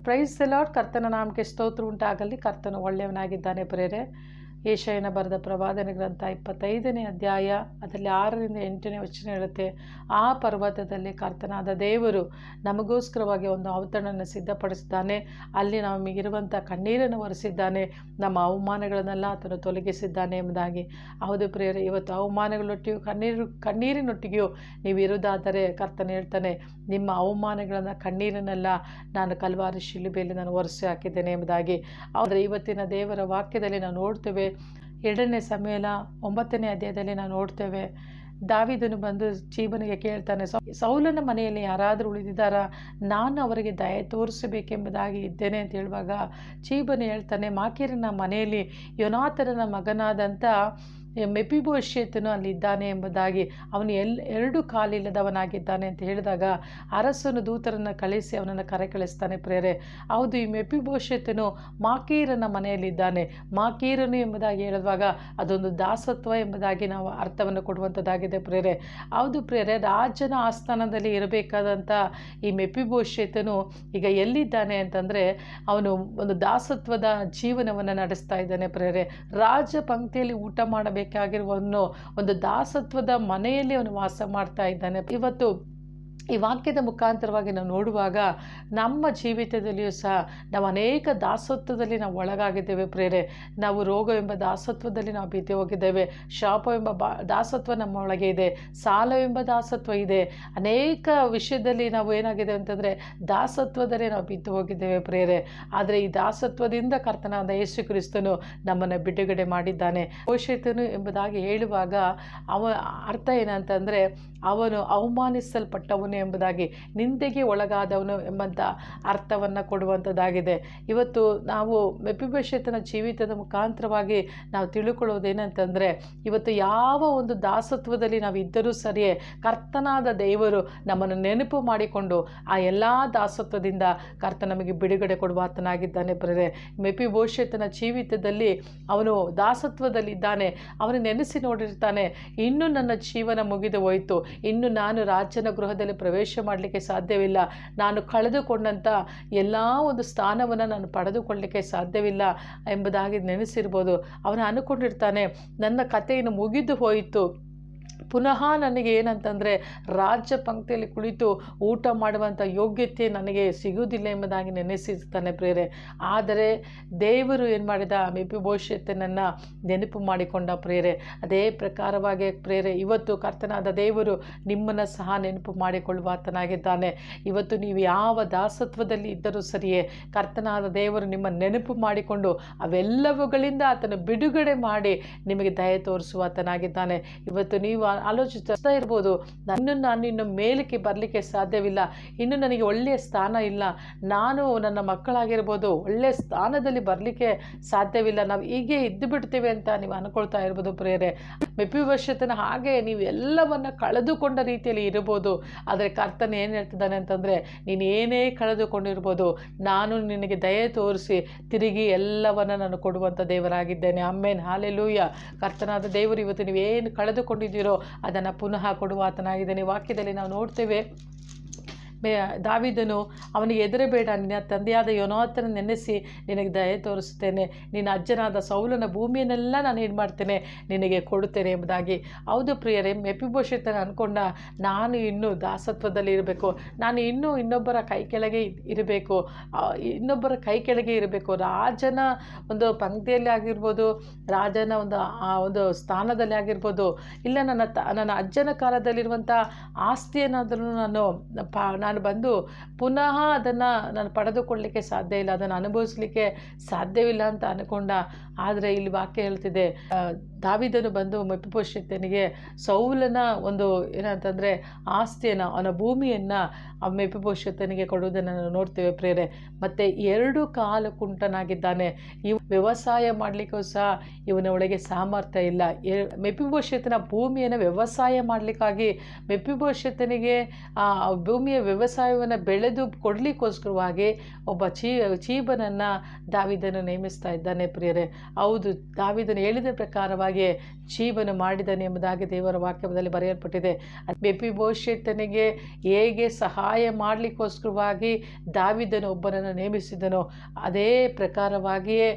Praise the lord. ಕರ್ತನ ನಾಮಕ್ಕೆ ಸ್ತೋತ್ರ ಉಂಟಾಗಲಿ. ಕರ್ತನು ಒಳ್ಳೆಯವನಾಗಿದ್ದಾನೆ ಪ್ರೇರೆ. ಯೆಶಾಯನ ಬರೆದ ಪ್ರವಾದನೆ ಗ್ರಂಥ 25ನೇ ಅಧ್ಯಾಯ ಅದರಲ್ಲಿ 6ರಿಂದ 8ನೇ ವಚನ ಹೇಳುತ್ತೆ, ಆ ಪರ್ವತದಲ್ಲಿ ಕರ್ತನಾದ ದೇವರು ನಮಗೋಸ್ಕರವಾಗಿ ಒಂದು ಔತಣವನ್ನು ಸಿದ್ಧಪಡಿಸಿದ್ದಾನೆ. ಅಲ್ಲಿ ನಮಗಿರುವಂಥ ಕಣ್ಣೀರನ್ನು ಒರೆಸಿದ್ದಾನೆ, ನಮ್ಮ ಅವಮಾನಗಳನ್ನೆಲ್ಲ ಆತನು ತೊಲಗಿಸಿದ್ದಾನೆ ಎಂಬುದಾಗಿ. ಹೌದು ಪ್ರಿಯರೇ, ಇವತ್ತು ಅವಮಾನಗಳೊಟ್ಟಿಗೂ ಕಣ್ಣೀರಿನೊಟ್ಟಿಗೂ ನೀವು ಇರುವುದಾದರೆ ಕರ್ತನು ಹೇಳ್ತಾನೆ, ನಿಮ್ಮ ಅವಮಾನಗಳನ್ನು ಕಣ್ಣೀರನ್ನೆಲ್ಲ ನಾನು ಕಲ್ವಾರಿ ಶಿಲುಬೆಯಲ್ಲಿ ನಾನು ಒರೆಸಿ ಹಾಕಿದ್ದೇನೆ ಎಂಬುದಾಗಿ. ಆದರೆ ಇವತ್ತಿನ ದೇವರ ವಾಕ್ಯದಲ್ಲಿ ನಾವು ನೋಡ್ತೇವೆ, 2ನೇ ಸಮುವೇಲ 9ನೇ ಅಧ್ಯಾಯದಲ್ಲಿ ನಾವು ನೋಡ್ತೇವೆ, ದಾವೀದನು ಬಂದು ಚೀಬನಿಗೆ ಕೇಳ್ತಾನೆ, ಸೌಲನ ಮನೆಯಲ್ಲಿ ಯಾರಾದರೂ ಉಳಿದಿದ್ದಾರಾ, ನಾನು ಅವರಿಗೆ ದಯೆ ತೋರಿಸಬೇಕೆಂಬುದಾಗಿ ಇದ್ದೇನೆ ಅಂತ ಹೇಳುವಾಗ ಚೀಬನು ಹೇಳ್ತಾನೆ, ಮಾಕೀರನ ಮನೆಯಲ್ಲಿ ಯೋನಾತನನ ಮಗನಾದಂಥ ಮೆಫೀಬೋಶೆತನು ಅಲ್ಲಿದ್ದಾನೆ ಎಂಬುದಾಗಿ. ಅವನು 2 ಕಾಲಿಲ್ಲದವನಾಗಿದ್ದಾನೆ ಅಂತ ಹೇಳಿದಾಗ ಅರಸನು ದೂತರನ್ನು ಕಳಿಸಿ ಅವನನ್ನು ಕರೆ ಕಳಿಸ್ತಾನೆ ಪ್ರೇರೆ. ಹೌದು, ಈ ಮೆಫೀಬೋಶೆತನು ಮಾಕೀರನ ಮನೆಯಲ್ಲಿದ್ದಾನೆ. ಮಾಕೀರನು ಎಂಬುದಾಗಿ ಹೇಳುವಾಗ ಅದೊಂದು ದಾಸತ್ವ ಎಂಬುದಾಗಿ ನಾವು ಅರ್ಥವನ್ನು ಕೊಡುವಂಥದ್ದಾಗಿದೆ ಪ್ರೇರೆ. ಹೌದು ಪ್ರೇರೆ, ರಾಜನ ಆಸ್ಥಾನದಲ್ಲಿ ಇರಬೇಕಾದಂಥ ಈ ಮೆಫೀಬೋಶೆತನು ಈಗ ಎಲ್ಲಿದ್ದಾನೆ ಅಂತಂದರೆ ಅವನು ಒಂದು ದಾಸತ್ವದ ಜೀವನವನ್ನು ನಡೆಸ್ತಾ ಇದ್ದಾನೆ ಪ್ರೇರೆ. ರಾಜ ಪಂಕ್ತಿಯಲ್ಲಿ ಊಟ ಮಾಡಬೇಕಾಗಿರುವವನು ಒಂದು ದಾಸತ್ವದ ಮನೆಯಲ್ಲಿ ಅವನು ವಾಸ ಮಾಡ್ತಾ ಇದ್ದಾನೆ. ಇವತ್ತು ಈ ವಾಕ್ಯದ ಮುಖಾಂತರವಾಗಿ ನಾವು ನೋಡುವಾಗ ನಮ್ಮ ಜೀವಿತದಲ್ಲಿಯೂ ಸಹ ನಾವು ಅನೇಕ ದಾಸತ್ವದಲ್ಲಿ ನಾವು ಒಳಗಾಗಿದ್ದೇವೆ ಪ್ರೇರೆ. ನಾವು ರೋಗವೆಂಬ ದಾಸತ್ವದಲ್ಲಿ ನಾವು ಬಿದ್ದು ಹೋಗಿದ್ದೇವೆ. ಶಾಪವೆಂಬ ದಾಸತ್ವ ನಮ್ಮ ಒಳಗೆ ಇದೆ. ಸಾಲವೆಂಬ ದಾಸತ್ವ ಇದೆ. ಅನೇಕ ವಿಷಯದಲ್ಲಿ ನಾವು ಏನಾಗಿದೆ ಅಂತಂದರೆ ದಾಸತ್ವದಲ್ಲಿ ನಾವು ಬಿದ್ದು ಹೋಗಿದ್ದೇವೆ ಪ್ರೇರೆ. ಆದರೆ ಈ ದಾಸತ್ವದಿಂದ ಕರ್ತನಾದ ಯೇಸು ಕ್ರಿಸ್ತನು ನಮ್ಮನ್ನು ಬಿಡುಗಡೆ ಮಾಡಿದ್ದಾನೆ. ಮೆಫೀಬೋಶೆತನು ಎಂಬುದಾಗಿ ಹೇಳುವಾಗ ಅರ್ಥ ಏನಂತಂದರೆ ಅವನು ಅವಮಾನಿಸಲ್ಪಟ್ಟವನು ಎಂಬುದಾಗಿ, ನಿಂದೆಗೆ ಒಳಗಾದವನು ಎಂಬಂಥ ಅರ್ಥವನ್ನು ಕೊಡುವಂಥದ್ದಾಗಿದೆ. ಇವತ್ತು ನಾವು ಮೆಫೀಬೋಶೆತನ ಜೀವಿತದ ಮುಖಾಂತರವಾಗಿ ನಾವು ತಿಳ್ಕೊಳ್ಳೋದೇನಂತಂದರೆ, ಇವತ್ತು ಯಾವ ಒಂದು ದಾಸತ್ವದಲ್ಲಿ ನಾವು ಇದ್ದರೂ ಸರಿಯೇ ಕರ್ತನಾದ ದೇವರು ನಮ್ಮನ್ನು ನೆನಪು ಮಾಡಿಕೊಂಡು ಆ ಎಲ್ಲ ದಾಸತ್ವದಿಂದ ಕರ್ತ ನಮಗೆ ಬಿಡುಗಡೆ ಕೊಡುವ ಆತನಾಗಿದ್ದಾನೆ ಪ್ರೇರೆ. ಮೆಫೀಬೋಶೆತನ ಜೀವಿತದಲ್ಲಿ ಅವನು ದಾಸತ್ವದಲ್ಲಿದ್ದಾನೆ. ಅವನು ನೆನೆಸಿ ನೋಡಿರ್ತಾನೆ, ಇನ್ನು ನನ್ನ ಜೀವನ ಮುಗಿದು ಹೋಯಿತು, ಇನ್ನು ನಾನು ರಾಜನ ಗೃಹದಲ್ಲಿ ಪ್ರವೇಶ ಮಾಡಲಿಕ್ಕೆ ಸಾಧ್ಯವಿಲ್ಲ, ನಾನು ಕಳೆದುಕೊಂಡಂಥ ಎಲ್ಲ ಒಂದು ಸ್ಥಾನವನ್ನು ನಾನು ಪಡೆದುಕೊಳ್ಳಲಿಕ್ಕೆ ಸಾಧ್ಯವಿಲ್ಲ ಎಂಬುದಾಗಿ ನೆನೆಸಿರ್ಬೋದು. ಅವನು ಅಂದುಕೊಂಡಿರ್ತಾನೆ, ನನ್ನ ಕಥೆಯನ್ನು ಮುಗಿದು ಹೋಯಿತು, ಪುನಃ ನನಗೆ ಏನಂತಂದರೆ ರಾಜ್ಯ ಪಂಕ್ತಿಯಲ್ಲಿ ಕುಳಿತು ಊಟ ಮಾಡುವಂಥ ಯೋಗ್ಯತೆ ನನಗೆ ಸಿಗುವುದಿಲ್ಲ ಎಂಬುದಾಗಿ ನೆನೆಸಿರ್ತಾನೆ ಪ್ರೇರೆ. ಆದರೆ ದೇವರು ಏನು ಮಾಡಿದ, ಮೆಫೀಬೋಶೆತನನ್ನು ನೆನಪು ಮಾಡಿಕೊಂಡ ಪ್ರೇರೆ. ಅದೇ ಪ್ರಕಾರವಾಗಿ ಪ್ರೇರೆ, ಇವತ್ತು ಕರ್ತನಾದ ದೇವರು ನಿಮ್ಮನ್ನು ಸಹ ನೆನಪು ಮಾಡಿಕೊಳ್ಳುವ ಆತನಾಗಿದ್ದಾನೆ. ಇವತ್ತು ನೀವು ಯಾವ ದಾಸತ್ವದಲ್ಲಿ ಇದ್ದರೂ ಸರಿಯೇ ಕರ್ತನಾದ ದೇವರು ನಿಮ್ಮ ನೆನಪು ಮಾಡಿಕೊಂಡು ಅವೆಲ್ಲವುಗಳಿಂದ ಆತನು ಬಿಡುಗಡೆ ಮಾಡಿ ನಿಮಗೆ ದಯೆ ತೋರಿಸುವ ಆತನಾಗಿದ್ದಾನೆ. ಇವತ್ತು ನೀವು ಆಲೋಚಿಸ್ತಾ ಇರ್ಬೋದು, ನಾನು ಇನ್ನು ಮೇಲಕ್ಕೆ ಬರಲಿಕ್ಕೆ ಸಾಧ್ಯವಿಲ್ಲ, ಇನ್ನು ನನಗೆ ಒಳ್ಳೆಯ ಸ್ಥಾನ ಇಲ್ಲ, ನಾನು ನನ್ನ ಮಕ್ಕಳಾಗಿರ್ಬೋದು ಒಳ್ಳೆಯ ಸ್ಥಾನದಲ್ಲಿ ಬರಲಿಕ್ಕೆ ಸಾಧ್ಯವಿಲ್ಲ, ನಾವು ಹೀಗೆ ಇದ್ದು ಬಿಡ್ತೇವೆ ಅಂತ ನೀವು ಅಂದ್ಕೊಳ್ತಾ ಇರ್ಬೋದು ಪ್ರೇರೆ. ಮೆಫೀಬೋಶೆತನ ಹಾಗೆ ನೀವು ಎಲ್ಲವನ್ನು ಕಳೆದುಕೊಂಡ ರೀತಿಯಲ್ಲಿ ಇರ್ಬೋದು. ಆದರೆ ಕರ್ತನ ಏನು ಹೇಳ್ತಿದ್ದಾನೆ ಅಂತಂದರೆ, ನೀನು ಏನೇ ಕಳೆದುಕೊಂಡಿರ್ಬೋದು, ನಾನು ನಿನಗೆ ದಯೆ ತೋರಿಸಿ ತಿರುಗಿ ಎಲ್ಲವನ್ನು ನಾನು ಕೊಡುವಂಥ ದೇವರಾಗಿದ್ದೇನೆ. Amen, hallelujah. ಕರ್ತನಾದ ದೇವರು ಇವತ್ತು ನೀವೇನು ಕಳೆದುಕೊಂಡಿದ್ದೀರೋ ಅದನ್ನು ಪುನಃ ಕೊಡುವ ಆತನಾಗಿದ್ದಾನೆ. ವಾಕ್ಯದಲ್ಲಿ ನಾವು ನೋಡ್ತೇವೆ, ದಾವೀದನು ಅವನಿಗೆ ಹೆದರಬೇಡ, ನಿನ್ನ ತಂದೆಯಾದ ಯೋನಾತನ ನೆನೆಸಿ ನಿನಗೆ ದಯೆ ತೋರಿಸ್ತೇನೆ, ನಿನ್ನ ಅಜ್ಜನಾದ ಸೌಲನ ಭೂಮಿಯನ್ನೆಲ್ಲ ನಾನು ಏನು ಮಾಡ್ತೇನೆ ನಿನಗೆ ಕೊಡುತ್ತೇನೆ ಎಂಬುದಾಗಿ. ಹೌದು ಪ್ರಿಯರೇ, ಮೆಫೀಬೋಶೆತನ ಅಂದ್ಕೊಂಡ, ನಾನು ಇನ್ನೂ ದಾಸತ್ವದಲ್ಲಿ ಇರಬೇಕು, ನಾನು ಇನ್ನೂ ಇನ್ನೊಬ್ಬರ ಕೈ ಕೆಳಗೆ ಇರಬೇಕು, ರಾಜನ ಒಂದು ಪಂಕ್ತಿಯಲ್ಲಿ ಆಗಿರ್ಬೋದು, ರಾಜನ ಒಂದು ಸ್ಥಾನದಲ್ಲಿ ಆಗಿರ್ಬೋದು, ಇಲ್ಲ ನನ್ನ ಅಜ್ಜನ ಕಾಲದಲ್ಲಿರುವಂಥ ಆಸ್ತಿಯನ್ನಾದರೂ ನಾನು ಬಂದು ಪುನಃ ಅದನ್ನು ನಾನು ಪಡೆದುಕೊಳ್ಳಲಿಕ್ಕೆ ಸಾಧ್ಯ ಇಲ್ಲ, ಅದನ್ನು ಅನುಭವಿಸಲಿಕ್ಕೆ ಸಾಧ್ಯವಿಲ್ಲ ಅಂತ ಅಂದ್ಕೊಂಡ. ಆದರೆ ಇಲ್ಲಿ ವಾಕ್ಯ ಹೇಳ್ತಿದೆ, ದಾವೀದನು ಬಂದು ಮೆಫೀಬೋಶೆತನಿಗೆ ಸೌಲನ ಒಂದು ಏನಂತಂದರೆ ಆಸ್ತಿಯನ್ನು, ಅವನ ಭೂಮಿಯನ್ನು ಮೆಫೀಬೋಶೆತನಿಗೆ ಕೊಡುವುದನ್ನು ನಾವು ನೋಡ್ತೇವೆ ಪ್ರೇರೆ. ಮತ್ತು 2 ಕಾಲು ಕುಂಟನಾಗಿದ್ದಾನೆ. ವ್ಯವಸಾಯ ಮಾಡಲಿಕ್ಕೂ ಸಹ ಇವನ ಒಳಗೆ ಸಾಮರ್ಥ್ಯ ಇಲ್ಲ. ಮೆಫಿಬೋಶೆತನ ಭೂಮಿಯನ್ನು ವ್ಯವಸಾಯ ಮಾಡಲಿಕ್ಕಾಗಿ ಮೆಫಿಬೋಶೆತನಿಗೆ ಭೂಮಿಯ ವ್ಯವಸಾಯವನ್ನು ಬೆಳೆದು ಕೊಡಲಿಕ್ಕೋಸ್ಕರವಾಗಿ ಒಬ್ಬ ಚೀಬನನ್ನು ದಾವೀದನು ನೇಮಿಸ್ತಾ ಇದ್ದಾನೆ ಪ್ರಿಯರೇ. ಹೌದು, ದಾವೀದನು ಹೇಳಿದ ಪ್ರಕಾರವಾಗಿ ಚೀಬನು ಮಾಡಿದನು ಎಂಬುದಾಗಿ ದೇವರ ವಾಕ್ಯದಲ್ಲಿ ಬರೆಯಲ್ಪಟ್ಟಿದೆ. ಮೆಫಿಬೋಶೆತನಿಗೆ ಹೇಗೆ ಸಹಾಯ ಮಾಡಲಿಕ್ಕೋಸ್ಕರವಾಗಿ ದಾವೀದನು ಒಬ್ಬನನ್ನು ನೇಮಿಸಿದನೋ ಅದೇ ಪ್ರಕಾರವಾಗಿಯೇ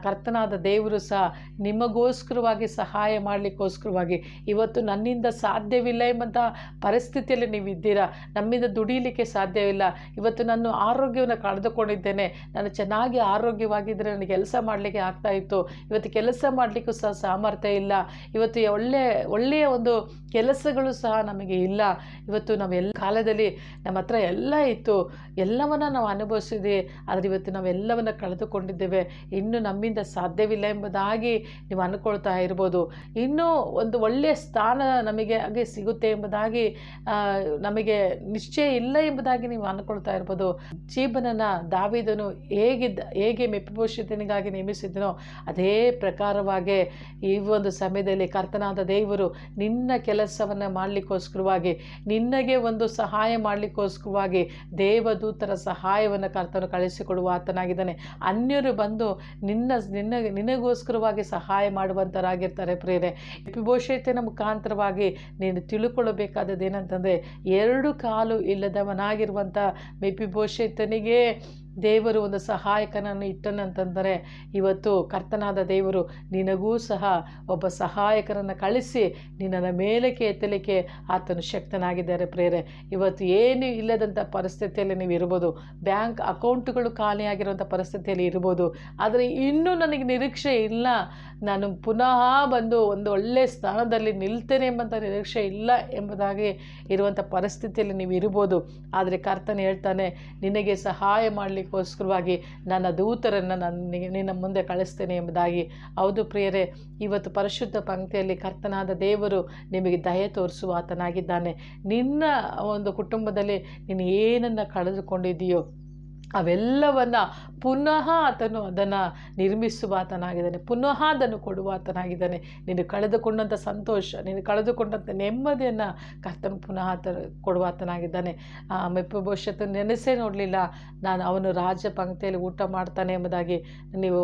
ಕರ್ತನಾದ ದೇವರು ಸಹ ನಿಮಗೋಸ್ಕರವಾಗಿ ಸಹಾಯ ಮಾಡಲಿಕ್ಕೋಸ್ಕರವಾಗಿ, ಇವತ್ತು ನನ್ನಿಂದ ಸಾಧ್ಯವಿಲ್ಲ ಎಂಬಂಥ ಪರಿಸ್ಥಿತಿಯಲ್ಲಿ ನೀವಿದ್ದೀರಾ, ನಮ್ಮಿಂದ ದುಡಿಯಲಿಕ್ಕೆ ಸಾಧ್ಯವಿಲ್ಲ, ಇವತ್ತು ನಾನು ಆರೋಗ್ಯವನ್ನು ಕಳೆದುಕೊಂಡಿದ್ದೇನೆ, ನಾನು ಚೆನ್ನಾಗಿ ಆರೋಗ್ಯವಾಗಿದ್ದರೆ ನನಗೆ ಕೆಲಸ ಮಾಡಲಿಕ್ಕೆ ಆಗ್ತಾಯಿತ್ತು, ಇವತ್ತು ಕೆಲಸ ಮಾಡಲಿಕ್ಕೂ ಸಹ ಸಾಮರ್ಥ್ಯ ಇಲ್ಲ, ಇವತ್ತು ಒಳ್ಳೆಯ ಒಂದು ಕೆಲಸಗಳು ಸಹ ನಮಗೆ ಇಲ್ಲ, ಇವತ್ತು ನಾವೆಲ್ಲ ಕಾಲದಲ್ಲಿ ನಮ್ಮ ಹತ್ರ ಎಲ್ಲ ಇತ್ತು, ಎಲ್ಲವನ್ನ ನಾವು ಅನುಭವಿಸಿದ್ವಿ, ಆದರೆ ಇವತ್ತು ನಾವೆಲ್ಲವನ್ನು ಕಳೆದುಕೊಂಡಿದ್ದೇವೆ, ಇನ್ನು ನಮ್ಮಿಂದ ಸಾಧ್ಯವಿಲ್ಲ ಎಂಬುದಾಗಿ ನೀವು ಅಂದ್ಕೊಳ್ತಾ ಇರ್ಬೋದು. ಇನ್ನೂ ಒಂದು ಒಳ್ಳೆಯ ಸ್ಥಾನ ನಮಗೆ ಹಾಗೆ ಸಿಗುತ್ತೆ ಎಂಬುದಾಗಿ ನಿಶ್ಚಯ ಇಲ್ಲ ಎಂಬುದಾಗಿ ನೀವು ಅಂದ್ಕೊಳ್ತಾ ಇರ್ಬೋದು. ಚೀಬನನ್ನು ದಾವೀದನು ಹೇಗೆ ಮೆಫಿಬೋಶೆತನಿಗಾಗಿ ನೇಮಿಸಿದನೋ ಅದೇ ಪ್ರಕಾರವಾಗಿ ಈ ಒಂದು ಸಮಯದಲ್ಲಿ ಕರ್ತನಾದ ದೇವರು ನಿನ್ನ ಕೆಲಸವನ್ನು ಮಾಡಲಿಕ್ಕೋಸ್ಕರವಾಗಿ, ನಿನಗೆ ಒಂದು ಸಹಾಯ ಮಾಡಲಿಕ್ಕೋಸ್ಕರವಾಗಿ ದೇವದೂತರ ಸಹಾಯವನ್ನು ಕರ್ತನು ಕಳಿಸಿಕೊಡುವ ಆತನಾಗಿದ್ದಾನೆ. ಅನ್ಯರು ಬಂದು ನಿನಗೋಸ್ಕರವಾಗಿ ಸಹಾಯ ಮಾಡುವಂಥರಾಗಿರ್ತಾರೆ ಪ್ರಿಯರೇ. ಮೆಫಿಬೋಶೆತನ ಮುಖಾಂತರವಾಗಿ ನೀನು ತಿಳ್ಕೊಳ್ಳಬೇಕಾದದ್ದೇನಂತಂದರೆ, 2 ಕಾಲು ಇಲ್ಲದವನಾಗಿರುವಂಥ ಮೆಫಿಬೋಶೆತನಿಗೆ ದೇವರು ಒಂದು ಸಹಾಯಕನನ್ನು ಇಟ್ಟನಂತಂದರೆ, ಇವತ್ತು ಕರ್ತನಾದ ದೇವರು ನಿನಗೂ ಸಹ ಒಬ್ಬ ಸಹಾಯಕರನ್ನು ಕಳಿಸಿ ನಿನ್ನನ್ನು ಮೇಲಕ್ಕೆ ಎತ್ತಲಿಕ್ಕೆ ಆತನು ಶಕ್ತನಾಗಿದ್ದಾರೆ ಪ್ರಿಯರೇ. ಇವತ್ತು ಏನು ಇಲ್ಲದಂಥ ಪರಿಸ್ಥಿತಿಯಲ್ಲಿ ನೀವು ಇರ್ಬೋದು, ಬ್ಯಾಂಕ್ ಅಕೌಂಟ್ಗಳು ಖಾಲಿಯಾಗಿರುವಂಥ ಪರಿಸ್ಥಿತಿಯಲ್ಲಿ ಇರ್ಬೋದು, ಆದರೆ ಇನ್ನೂ ನನಗೆ ನಿರೀಕ್ಷೆ ಇಲ್ಲ, ನಾನು ಪುನಃ ಬಂದು ಒಂದು ಒಳ್ಳೆಯ ಸ್ಥಾನದಲ್ಲಿ ನಿಲ್ತೇನೆ ಎಂಬಂಥ ನಿರೀಕ್ಷೆ ಇಲ್ಲ ಎಂಬುದಾಗಿ ಇರುವಂಥ ಪರಿಸ್ಥಿತಿಯಲ್ಲಿ ನೀವು ಇರ್ಬೋದು. ಆದರೆ ಕರ್ತನು ಹೇಳ್ತಾನೆ, ನಿನಗೆ ಸಹಾಯ ಮಾಡಲಿಕ್ಕೋಸ್ಕರವಾಗಿ ನನ್ನ ದೂತರನ್ನು ನಿನ್ನ ಮುಂದೆ ಕಳಿಸ್ತೇನೆ ಎಂಬುದಾಗಿ. ಹೌದು ಪ್ರಿಯರೇ, ಇವತ್ತು ಪರಿಶುದ್ಧ ಪಂಕ್ತಿಯಲ್ಲಿ ಕರ್ತನಾದ ದೇವರು ನಿಮಗೆ ದಯೆ ತೋರಿಸುವ ಆತನಾಗಿದ್ದಾನೆ. ನಿನ್ನ ಒಂದು ಕುಟುಂಬದಲ್ಲಿ ನೀನು ಏನನ್ನು ಕಳೆದುಕೊಂಡಿದೆಯೋ ಅವೆಲ್ಲವನ್ನು ಪುನಃ ಆತನು ಅದನ್ನು ನಿರ್ಮಿಸುವ ಆತನಾಗಿದ್ದಾನೆ, ಪುನಃ ಅದನ್ನು ಕೊಡುವ ಆತನಾಗಿದ್ದಾನೆ. ನೀನು ಕಳೆದುಕೊಂಡಂಥ ಸಂತೋಷ, ನೀನು ಕಳೆದುಕೊಂಡಂಥ ನೆಮ್ಮದಿಯನ್ನು ಕರ್ತನು ಪುನಃ ಕೊಡುವ ಆತನಾಗಿದ್ದಾನೆ. ಮೆಫಿಬೋಶೆತನ ನೆನೆಸೇ ನೋಡಲಿಲ್ಲ, ಅವನು ರಾಜ ಪಂಕ್ತಿಯಲ್ಲಿ ಊಟ ಮಾಡ್ತಾನೆ ಎಂಬುದಾಗಿ ನೀವು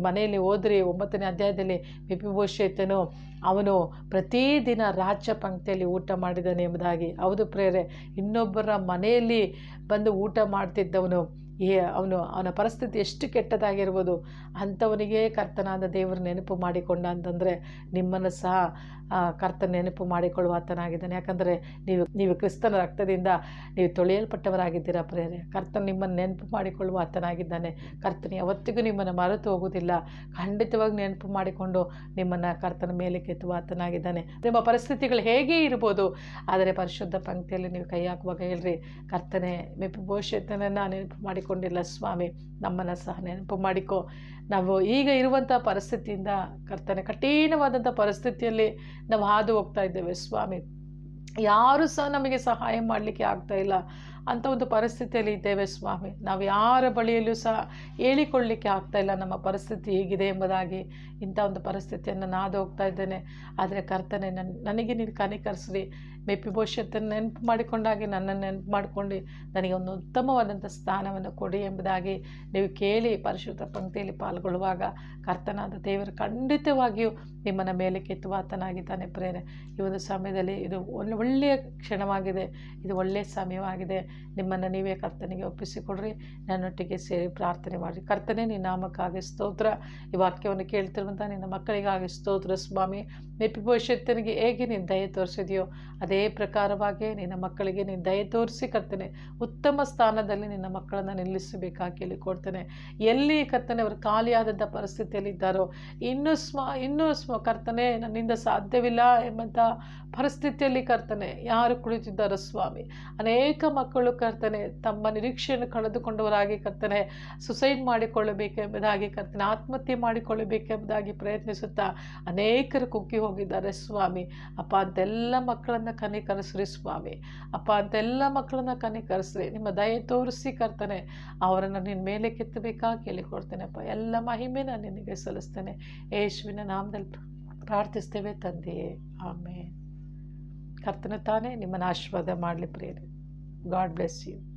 ಮನೆಯಲ್ಲಿ ಓದ್ರಿ. 9ನೇ ಅಧ್ಯಾಯದಲ್ಲಿ ಮೆಫಿಬೋಶೆತನು ಅವನು ಪ್ರತಿದಿನ ರಾಜ್ಯ ಪಂಕ್ತಿಯಲ್ಲಿ ಊಟ ಮಾಡಿದ್ದಾನೆ ಎಂಬುದಾಗಿ. ಹೌದು ಪ್ರಿಯರೇ, ಇನ್ನೊಬ್ಬರ ಮನೆಯಲ್ಲಿ ಬಂದು ಊಟ ಮಾಡ್ತಿದ್ದವನು ಅವನ ಪರಿಸ್ಥಿತಿ ಎಷ್ಟು ಕೆಟ್ಟದಾಗಿರ್ಬೋದು, ಅಂಥವನಿಗೆ ಕರ್ತನಾದ ದೇವರು ನೆನಪು ಮಾಡಿಕೊಂಡ ಅಂತಂದರೆ ನಿಮ್ಮನ್ನು ಸಹ ಕರ್ತನ ನೆನಪು ಮಾಡಿಕೊಳ್ಳುವ ಆತನಾಗಿದ್ದಾನೆ. ಯಾಕಂದರೆ ನೀವು ಕ್ರಿಸ್ತನ ರಕ್ತದಿಂದ ನೀವು ತೊಳೆಯಲ್ಪಟ್ಟವರಾಗಿದ್ದೀರಾ ಪ್ರಿಯರೇ. ಕರ್ತನ ನಿಮ್ಮನ್ನು ನೆನಪು ಮಾಡಿಕೊಳ್ಳುವ ಆತನಾಗಿದ್ದಾನೆ. ಕರ್ತನ ಯಾವತ್ತಿಗೂ ನಿಮ್ಮನ್ನು ಮರೆತು ಹೋಗುವುದಿಲ್ಲ, ಖಂಡಿತವಾಗಿ ನೆನಪು ಮಾಡಿಕೊಂಡು ನಿಮ್ಮನ್ನು ಕರ್ತನ ಮೇಲೆ ಕೆತ್ತುವ ಆತನಾಗಿದ್ದಾನೆ. ನಿಮ್ಮ ಪರಿಸ್ಥಿತಿಗಳು ಹೇಗೆ ಇರ್ಬೋದು, ಆದರೆ ಪರಿಶುದ್ಧ ಪಂಕ್ತಿಯಲ್ಲಿ ನೀವು ಕೈ ಹಾಕುವಾಗ ಹೇಳ್ರಿ, ಕರ್ತನೆ ಮೆಫಿಬೋಶೆತನನ್ನು ನೆನಪು ಮಾಡಿಕೊಂಡಿಲ್ಲ ಸ್ವಾಮಿ, ನಮ್ಮನ್ನು ಸಹ ನೆನಪು ಮಾಡಿಕೊ. ನಾವು ಈಗ ಇರುವಂಥ ಪರಿಸ್ಥಿತಿಯಿಂದ ಕರ್ತನೆ, ಕಠಿಣವಾದಂಥ ಪರಿಸ್ಥಿತಿಯಲ್ಲಿ ನಾವು ಹಾದು ಹೋಗ್ತಾ ಇದ್ದೇವೆ ಸ್ವಾಮಿ, ಯಾರೂ ಸಹ ನಮಗೆ ಸಹಾಯ ಮಾಡಲಿಕ್ಕೆ ಆಗ್ತಾಯಿಲ್ಲ, ಅಂಥ ಒಂದು ಪರಿಸ್ಥಿತಿಯಲ್ಲಿ ಇದ್ದೇವೆ ಸ್ವಾಮಿ. ನಾವು ಯಾರ ಬಳಿಯಲ್ಲೂ ಸಹ ಹೇಳಿಕೊಳ್ಳಲಿಕ್ಕೆ ಆಗ್ತಾಯಿಲ್ಲ ನಮ್ಮ ಪರಿಸ್ಥಿತಿ ಹೇಗಿದೆ ಎಂಬುದಾಗಿ. ಇಂಥ ಒಂದು ಪರಿಸ್ಥಿತಿಯನ್ನು ನಾದು ಹೋಗ್ತಾ ಇದ್ದೇನೆ. ಆದರೆ ಕರ್ತನೆ, ನನಗೆ ನೀನು ಕನಿಕರಿಸ್ರಿ. ಮೆಫಿಬೋಶೆತನ ನೆನಪು ಮಾಡಿಕೊಂಡಾಗೆ ನನ್ನನ್ನು ನೆನಪು ಮಾಡಿಕೊಂಡು ನನಗೆ ಒಂದು ಉತ್ತಮವಾದಂಥ ಸ್ಥಾನವನ್ನು ಕೊಡಿ ಎಂಬುದಾಗಿ ನೀವು ಕೇಳಿ ಪರಿಶುದ್ಧ ಪಂಕ್ತಿಯಲ್ಲಿ ಪಾಲ್ಗೊಳ್ಳುವಾಗ ಕರ್ತನಾದ ದೇವರು ಖಂಡಿತವಾಗಿಯೂ ನಿಮ್ಮನ್ನು ಮೇಲೆ ಕೆತ್ತುವ ಆತನಾಗಿದ್ದಾನೆ ಪ್ರೇರೆ. ಈ ಒಂದು ಸಮಯದಲ್ಲಿ ಇದು ಒಳ್ಳೆಯ ಕ್ಷಣವಾಗಿದೆ, ಇದು ಒಳ್ಳೆಯ ಸಮಯವಾಗಿದೆ. ನಿಮ್ಮನ್ನು ನೀವೇ ಕರ್ತನಿಗೆ ಒಪ್ಪಿಸಿಕೊಡ್ರಿ, ನನ್ನೊಟ್ಟಿಗೆ ಸೇರಿ ಪ್ರಾರ್ಥನೆ ಮಾಡಿರಿ. ಕರ್ತನೇ, ನಿನ್ನ ನಾಮಕ್ಕಾಗಿ ಸ್ತೋತ್ರ. ಈ ವಾಕ್ಯವನ್ನು ಕೇಳ್ತಿರುವಂಥ ನಿನ್ನ ಮಕ್ಕಳಿಗಾಗಿ ಸ್ತೋತ್ರ ಸ್ವಾಮಿ. ಮೆಫಿಬೋಶೆತನಿಗೆ ಹೇಗೆ ನೀನು ದಯೆ ತೋರಿಸಿದೆಯೋ ಅದೇ ಪ್ರಕಾರವಾಗಿ ನಿನ್ನ ಮಕ್ಕಳಿಗೆ ನೀನು ದಯೆ ತೋರಿಸಿ ಕರ್ತನೆ ಉತ್ತಮ ಸ್ಥಾನದಲ್ಲಿ ನಿನ್ನ ಮಕ್ಕಳನ್ನು ನಿಲ್ಲಿಸಬೇಕಾಗಿ ಕೇಳಿಕೊಡ್ತೇನೆ. ಎಲ್ಲಿ ಕರ್ತನೆ ಅವರು ಖಾಲಿಯಾದಂಥ ಪರಿಸ್ಥಿತಿಯಲ್ಲಿ ಇದ್ದಾರೋ, ಇನ್ನೂ ಕರ್ತನೆ ನನ್ನಿಂದ ಸಾಧ್ಯವಿಲ್ಲ ಎಂಬಂಥ ಪರಿಸ್ಥಿತಿಯಲ್ಲಿ ಕರ್ತನೆ ಯಾರು ಕುಳಿತಿದ್ದಾರೋ ಸ್ವಾಮಿ, ಅನೇಕ ಮಕ್ಕಳು ಕರ್ತನೆ ತಮ್ಮ ನಿರೀಕ್ಷೆಯನ್ನು ಕಳೆದುಕೊಂಡವರಾಗಿ ಕರ್ತನೆ ಸುಸೈಡ್ ಮಾಡಿಕೊಳ್ಳಬೇಕೆಂಬುದಾಗಿ ಕರ್ತನೆ ಆತ್ಮಹತ್ಯೆ ಮಾಡಿಕೊಳ್ಳಬೇಕೆಂಬುದಾಗಿ ಪ್ರಯತ್ನಿಸುತ್ತಾ ಅನೇಕರು ಕುಗ್ಗಿ ಹೋಗಿದ್ದಾರೆ ಸ್ವಾಮಿ. ಅಪ್ಪ ಅಂತೆಲ್ಲ ಮಕ್ಕಳನ್ನು ಕನಿಕರಿಸ್ರಿ ಸ್ವಾಮಿ. ಅಪ್ಪ ಅಂತೆಲ್ಲ ಮಕ್ಕಳನ್ನು ಕನಿಕರಿಸ್ರಿ. ನಿಮ್ಮ ದಯೆ ತೋರಿಸಿ ಕರ್ತನೆ ಅವರನ್ನು ನಿನ್ನ ಮೇಲೆ ಕೆತ್ತಬೇಕಾಗಿ ಕೇಳಿಕೊಡ್ತೇನೆಪ್ಪ. ಎಲ್ಲ ಮಹಿಮೆನ ನಿನಗೆ ಸಲ್ಲಿಸ್ತೇನೆ. ಯೇಸುವಿನ ನಾಮದಲ್ಲಿ ಪ್ರಾರ್ಥಿಸ್ತೇವೆ ತಂದೆಯೇ, ಆಮೇನ್. ಕರ್ತನ ತಾನೇ ನಿಮ್ಮನ್ನು ಆಶೀರ್ವಾದ ಮಾಡಲಿ ಪ್ರಿಯರೇ. God bless you.